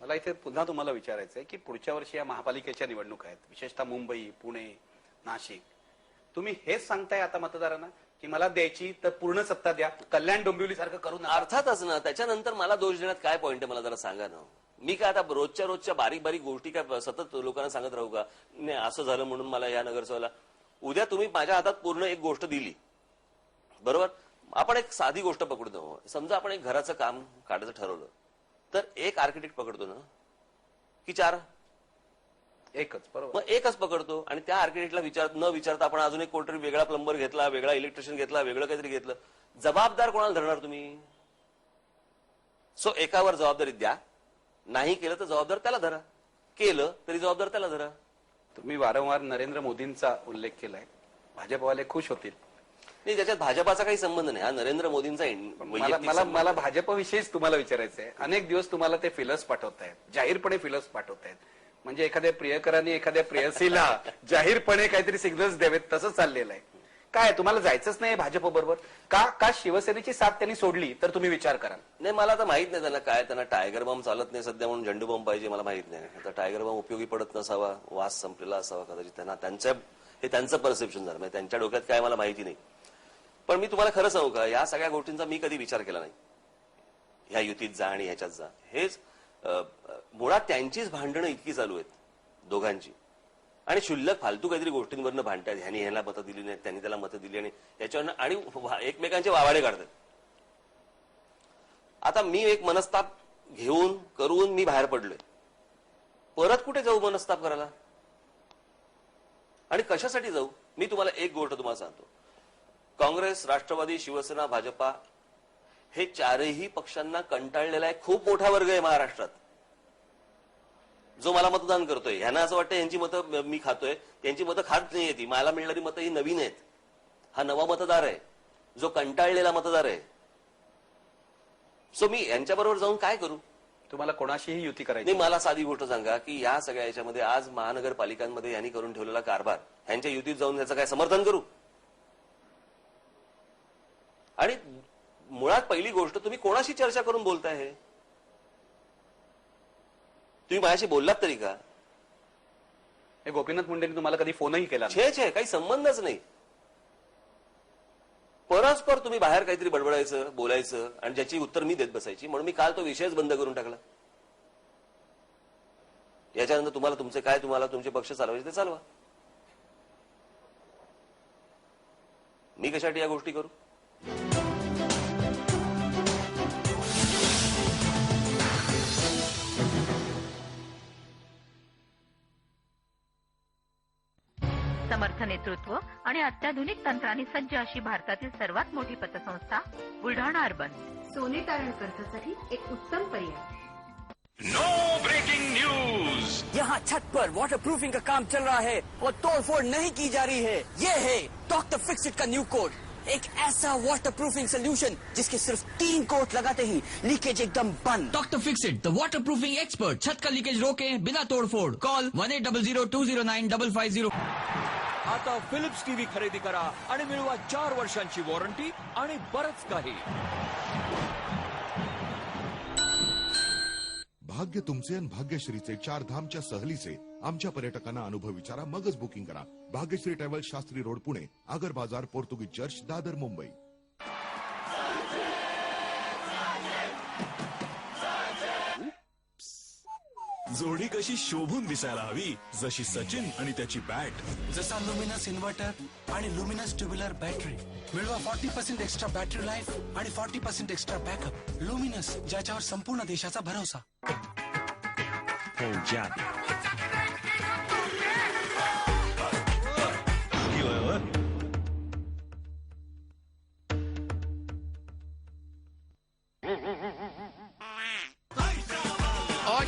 मला इथे पुन्हा तुम्हाला विचारायचं आहे की पुढच्या वर्षी या महापालिकेच्या निवडणुका आहेत, विशेषतः मुंबई, पुणे, नाशिक. तुम्ही हेच सांगताय आता मतदारांना की मला द्यायची तर पूर्ण सत्ता द्या, कल्याण डोंबिवली सारखं करू नका? अर्थातच ना. त्याच्यानंतर मला दोष देण्यात काय पॉईंट आहे मला जरा सांगा ना. मी काय आता रोजच्या बारीक बारीक गोष्टी काय सतत लोकांना सांगत राहू का? नाही असं झालं म्हणून मला या नगरसेवला. उद्या तुम्ही माझ्या हातात पूर्ण एक गोष्ट दिली, बरोबर? आपण एक साधी गोष्ट पकडतो. समजा आपण एक घराचं काम काढायचं ठरवलं तर एक आर्किटेक्ट पकडतो ना की चार? एकच. बरोबर. मग एकच पकडतो आणि त्या आर्किटेक्टला न विचारता आपण अजून एक कोणतरी वेगळा प्लंबर घेतला, वेगळा इलेक्ट्रिशियन घेतला, वेगळं काहीतरी घेतलं. जबाबदार कोणाला धरणार तुम्ही? सो एकावर जबाबदारी द्या. नाही केलं तर जबाबदार त्याला धरा, केलं तरी जबाबदार त्याला धरा. तुम्ही वारंवार नरेंद्र मोदींचा उल्लेख केलाय. भाजपवाले खुश होतील. नाही, त्याच्यात भाजपाचा काही संबंध नाही. हा नरेंद्र मोदींचा मला भाजपविषयीच तुम्हाला विचारायचं आहे. अनेक दिवस तुम्हाला ते फिलर्स पाठवतायत, जाहीरपणे फिलर्स पाठवतायत. म्हणजे एखाद्या प्रियकरांनी एखाद्या प्रेयसीला जाहीरपणे काहीतरी सिग्नल्स द्यावेत, तसं चाललेलं आहे. काय तुम्हाला जायचंच नाही भाजप बरोबर? का शिवसेनेची साथ त्यांनी सोडली तर तुम्ही विचार कराल? नाही, मला आता माहित नाही त्यांना काय. त्यांना टायगर बॉम्ब चालत नाही सध्या म्हणून झेंडू बॉम्ब पाहिजे, मला माहित नाही. आता टायगर बॉम्ब उपयोगी पडत नसावा, वास संपलेला असावा कदाचित. त्यांना हे त्यांचं परसेप्शन झालं. म्हणजे त्यांच्या डोक्यात काय मला माहिती नाही. पण मी तुम्हाला खरं सांगू का, या सगळ्या गोष्टींचा मी कधी विचार केला नाही. ह्या युतीत जा आणि ह्याच्यात जा, हेच मुळात त्यांचीच भांडणं इतकी चालू आहेत दोघांची. आणि शुल्लक फालतू काहीतरी गोष्टींवरनं भांडतात. ह्यानी ह्याला मतं दिली नाहीत, त्यांनी त्याला मतं दिली आणि याच्यावरनं आणि एकमेकांचे वावाडे काढतात. आता मी एक मनस्ताप घेऊन करून मी बाहेर पडलोय. परत कुठे जाऊ मनस्ताप करायला? आणि कशासाठी जाऊ? मी तुम्हाला एक गोष्ट तुम्हाला सांगतो. काँग्रेस, राष्ट्रवादी, शिवसेना, भाजपा हे चारही पक्षांना कंटाळलेला आहे खूप मोठा वर्ग आहे महाराष्ट्रात, जो मला मतदान करतोय. ह्यांना असं वाटतं यांची मतं मी खातोय, त्यांची मतं खात नाहीये. ती मला मिळणारी मतं ही नवीन आहेत. हा नवा मतदार आहे, जो कंटाळलेला मतदार आहे. सो मी यांच्याबरोबर जाऊन काय करू? तुम्हाला कोणाशीही युती करायची नाही. मला साधी गोष्ट सांगा की या सगळ्या याच्यामध्ये आज महानगरपालिकांमध्ये यांनी करून ठेवलेला कारभार, ह्यांच्या युतीत जाऊन त्याचं काय समर्थन करू? आणि मुळात पहिली गोष्ट, तुम्ही कोणाशी चर्चा करून बोलताय? हे तुम्ही माझ्याशी बोललात तरी का? हे गोपीनाथ मुंडेंनी तुम्हाला कधी फोनही केला? छे, काही संबंधच नाही. परस्पर तुम्ही बाहेर काहीतरी बडबडायचं, बोलायचं आणि ज्याची उत्तर मी देत बसायची. म्हणून मी काल तो विषयच बंद करून टाकला. याच्यानंतर तुम्हाला तुमचे काय, तुम्हाला तुमचे पक्ष चालवायचे ते चालवा. मी कशासाठी या गोष्टी करू? समर्थ नेतृत्व आणि अत्याधुनिक तंत्राने सज्ज अशी भारतातील सर्वात मोठी पतसंस्था बुलढाणा अर्बन. सोने तारण कर्जासाठी एक उत्तम पर्याय. No breaking news. यहाँ छत पर वाटर प्रूफिंग का काम चल रहा है और तोड़फोड़ नहीं की जा रही है. ये है डॉक्टर फिक्सिट का न्यू कोड. एक ऐसा वाटर प्रूफिंग सोल्यूशन जिसके सिर्फ 3 कोट लगाते ही लीकेज एकदम बंद. Doctor Fixit, the water proofing expert. छत का लीकेज रोके बिना तोड़फोड़. कॉल 1800-209-550. आता फिलिप्स टीव्ही खरेदी करा आणि मिळवा 4 वर्षांची वॉरंटी आणि बरंच काही. भाग्य तुमचे आणि भाग्यश्रीचे 4 धामच्या सहलीचे आमच्या पर्यटकांना अनुभव विचारा, मगच बुकिंग करा. Bhagyashree travel, Shastri road, Pune. Agar Bazar, Portuguese church, Dadar, Mumbai. जोडी कशी शोभून दिसायला हवी, जशी सचिन आणि त्याची बॅट. जसा लुमिनस इन्व्हर्टर आणि लुमिनस ट्युब्युलर बॅटरी. मिळवा 40% एक्स्ट्रा बॅटरी लाईफ आणि 40% एक्स्ट्रा बॅकअप. लुमिनस, ज्याच्यावर संपूर्ण देशाचा भरोसा.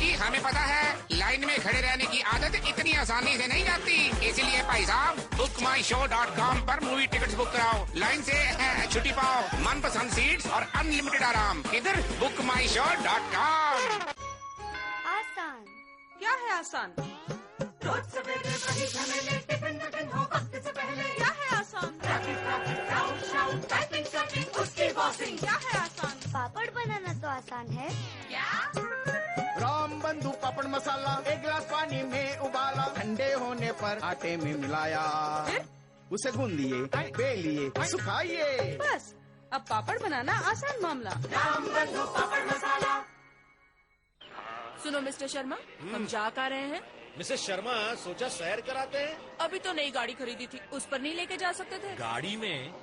जी हमें पता है लाइन में खड़े रहने की आदत इतनी आसानी से नहीं जाती, इसलिए भाई साहब bookmyshow.com पर मूवी टिकट्स बुक कराओ. लाइन से छुट्टी पाओ, मनपसंद सीट्स और अनलिमिटेड आराम. किधर? bookmyshow.com. आसान. क्या है आसान? रोज सवेरे वही झमेले, टिफिन हो वक्त से पहले. क्या है आसान? टाइपिंग सर्चिंग उसकी बॉसिंग. क्या है आसान? पापड़ बनाना तो आसान है. क्या? राम बंधु पर आटे में मिलाया, उसे गूंदिए, बेलिए, सुखाइए। बस अब पापड़ बनाना आसान मामला। राम बंधु पापड़ मसाला। सुनो मिस्टर शर्मा, हम जा कर रहे हैं। मिसेस शर्मा, सोचा सैर कराते हैं। अभी तो नई गाड़ी खरीदी थी, उस पर नहीं लेके जा सकते थे? गाड़ी में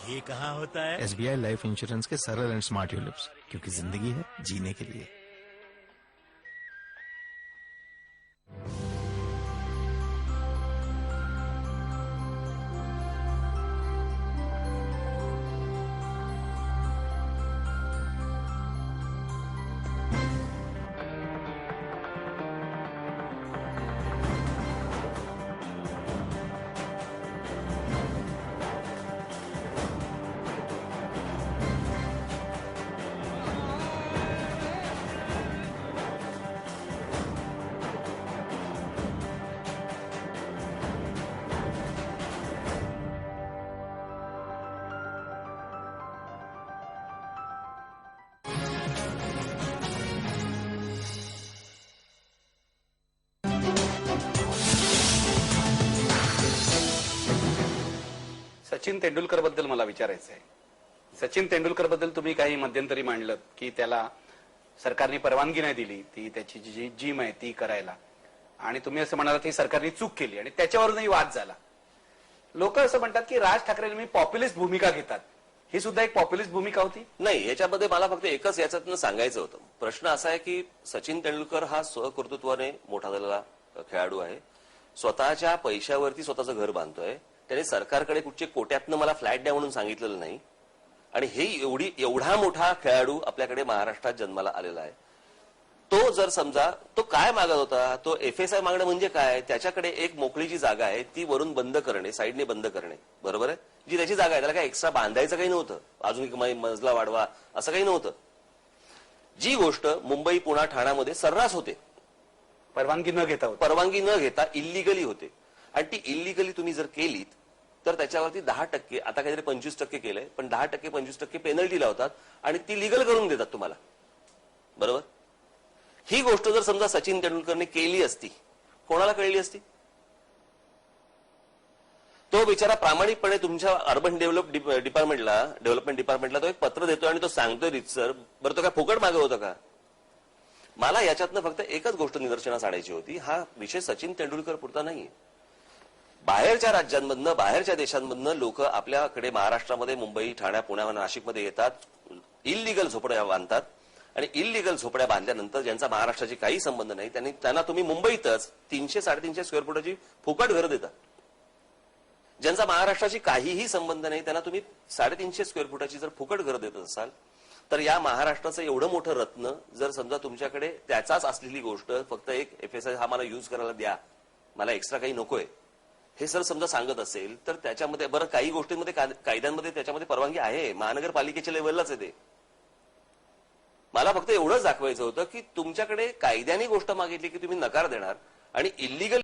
ये कहाँ होता है? SBI लाइफ इंश्योरेंस के सरल एंड स्मार्ट यूलिप्स, क्योंकि जिंदगी है जीने के लिए। सचिन तेंडुलकर बद्दल मला विचारायचं आहे. सचिन तेंडुलकर बद्दल तुम्ही काही मध्यंतरी मांडलं की त्याला सरकारने परवानगी नाही दिली ती त्याची जी जिम आहे ती करायला, आणि तुम्ही असं म्हणालात की सरकारने चूक केली आणि त्याच्यावरूनही वाद झाला. लोक असं म्हणतात की राज ठाकरे मी पॉप्युलिस्ट भूमिका घेतात. ही सुद्धा एक पॉप्युलिस्ट भूमिका होती? नाही, याच्यामध्ये मला फक्त एकच याच्यातनं सांगायचं होतं. प्रश्न असा आहे की सचिन तेंडुलकर हा स्वकर्तृत्वाने मोठा झालेला खेळाडू आहे. स्वतःच्या पैशावरती स्वतःचं घर बांधतोय. त्याने सरकारकडे कुठचे कोट्यातनं मला फ्लॅट द्या म्हणून सांगितलेलं नाही. आणि हे एवढा मोठा खेळाडू आपल्याकडे महाराष्ट्रात जन्माला आलेला आहे. तो जर समजा तो काय मागत होता, तो FSI मागणं म्हणजे काय, त्याच्याकडे एक मोकळी जी जागा आहे ती वरून बंद करणे, साईडने बंद करणे, बरोबर आहे, जी त्याची जागा आहे, त्याला काय एक्स्ट्रा बांधायचं काही नव्हतं, अजून एक मजला वाढवा असं काही नव्हतं. जी गोष्ट मुंबई, पुणा, ठाण्यामध्ये सर्रास होते, परवानगी न घेता इल्लिगली होते. आणि ती इल्लिगली तुम्ही जर केलीत तर त्याच्यावरती 10%, आता काहीतरी 25% केलंय, पण 10% 25% पेनल्टी लावतात आणि ती लिगल करून देतात तुम्हाला, बरोबर. ही गोष्ट जर समजा सचिन तेंडुलकरने केली असती, कोणाला कळली असती? तो बिचारा प्रामाणिकपणे तुमच्या अर्बन डेव्हलपमेंट डिपार्टमेंटला तो एक पत्र देतोय आणि तो सांगतोय रितसर, बरं तो काय फुकट मागं होतं का? मला याच्यातनं फक्त एकच गोष्ट निदर्शनास आणायची होती. हा विषय सचिन तेंडुलकर पुरता नाहीये. बाहेरच्या राज्यांमधनं, बाहेरच्या देशांमधनं लोक आपल्याकडे महाराष्ट्रामध्ये, मुंबई, ठाण्या, पुण्या, नाशिकमध्ये येतात, इल्लिगल झोपड्या बांधतात आणि इल्लिगल झोपड्या बांधल्यानंतर ज्यांचा महाराष्ट्राशी काही संबंध नाही त्यांना तुम्ही मुंबईतच 300-350 स्क्वेअर फुटाची फुकट घरं देतात. ज्यांचा महाराष्ट्राशी काहीही संबंध नाही त्यांना तुम्ही 350 स्क्वेअर फुटाची जर फुकट घरं देत असाल तर या महाराष्ट्राचं एवढं मोठं रत्न जर समजा तुमच्याकडे त्याचाच असलेली गोष्ट फक्त एक FSI हा मला युज करायला द्या, मला एक्स्ट्रा काही नकोय, हे सर समजा सांगत असेल तर त्याच्यामध्ये बरं काही गोष्टींमध्ये कायद्यांमध्ये त्याच्यामध्ये परवानगी आहे, महानगरपालिकेच्या लेवललाच आहे ते. मला फक्त एवढंच दाखवायचं होतं की तुमच्याकडे कायद्याने गोष्ट मागितली की तुम्ही नकार देणार आणि इल्लिगल